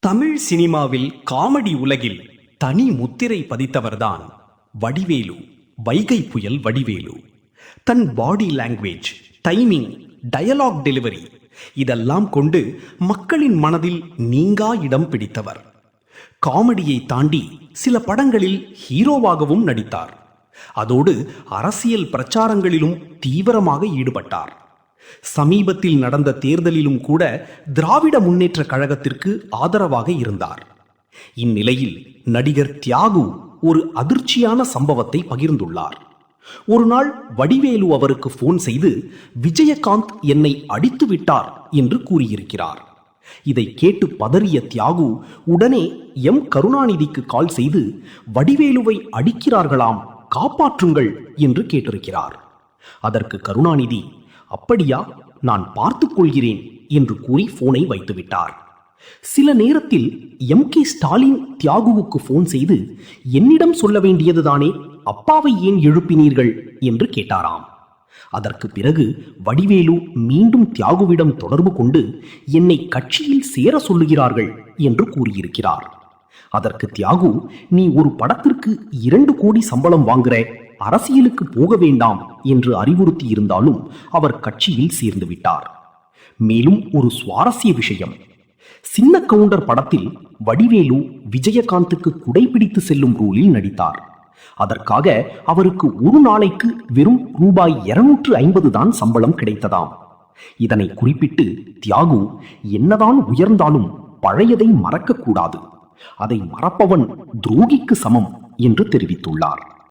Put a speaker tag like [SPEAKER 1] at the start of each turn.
[SPEAKER 1] தமிழ் சினிமாவில் காமெடி உலகில் தனி முத்திரை பதித்தவர்தான் வடிவேலு. வைகை புயல் வடிவேலு. தன் body language, timing, dialogue delivery இதெல்லாம் கொண்டு மக்களின் மனதில் நீங்கா இடம் பிடித்தவர். காமெடியை தாண்டி சில படங்களில் ஹீரோவாகவும் நடித்தார். அதோடு அரசியல் பிரச்சாரங்களிலும் தீவிரமாக ஈடுபட்டார். சமீபத்தில் நடந்த தேர்தலிலும் கூட திராவிட முன்னேற்ற கழகத்திற்கு ஆதரவாக இருந்தார். இந்நிலையில் நடிகர் தியாகு ஒரு அதிர்ச்சியான சம்பவத்தை பகிர்ந்துள்ளார். ஒரு நாள் வடிவேலு அவருக்கு போன் செய்து விஜயகாந்த் என்னை அடித்து விட்டார் என்று கூறியிருக்கிறார். இதை கேட்டு பதறிய தியாகு உடனே எம் கருணாநிதிக்கு கால் செய்து வடிவேலுவை அடிக்கிறார்களாம், காப்பாற்றுங்கள் என்று கேட்டிருக்கிறார். அதற்கு கருணாநிதி, அப்படியா, நான் பார்த்துக் கொள்கிறேன் என்று கூறி போனை வைத்துவிட்டார். சில நேரத்தில் எம்.கே. ஸ்டாலின் தியாகுவுக்கு போன் செய்து என்னிடம் சொல்ல வேண்டியதுதானே, அப்பாவை ஏன் எழுப்பினீர்கள் என்று கேட்டாராம். அதற்கு பிறகு வடிவேலு மீண்டும் தியாகுவிடம் தொடர்பு கொண்டு என்னை கட்சியில் சேர சொல்லுகிறார்கள் என்று கூறியிருக்கிறார். அதற்கு தியாகு, நீ ஒரு படத்திற்கு 2 கோடி சம்பளம் வாங்குற, அரசியலுக்கு போக வேண்டாம் என்று அறிவுறுத்தி இருந்தாலும் அவர் கட்சியில் சேர்ந்து விட்டார். மேலும் ஒரு சுவாரஸ்ய விஷயம், சின்ன கவுண்டர் படத்தில் வடிவேலு விஜயகாந்துக்கு குடைபிடித்து செல்லும் ரோலில் நடித்தார். அதற்காக அவருக்கு ஒரு நாளைக்கு வெறும் ரூபாய் 250 தான் சம்பளம் கிடைத்ததாம். இதனை குறிப்பிட்டு தியாகு, என்னதான் உயர்ந்தாலும் பழையதை மறக்கக்கூடாது, அதை மறப்பவன் துரோகிக்கு சமம் என்று தெரிவித்துள்ளார்.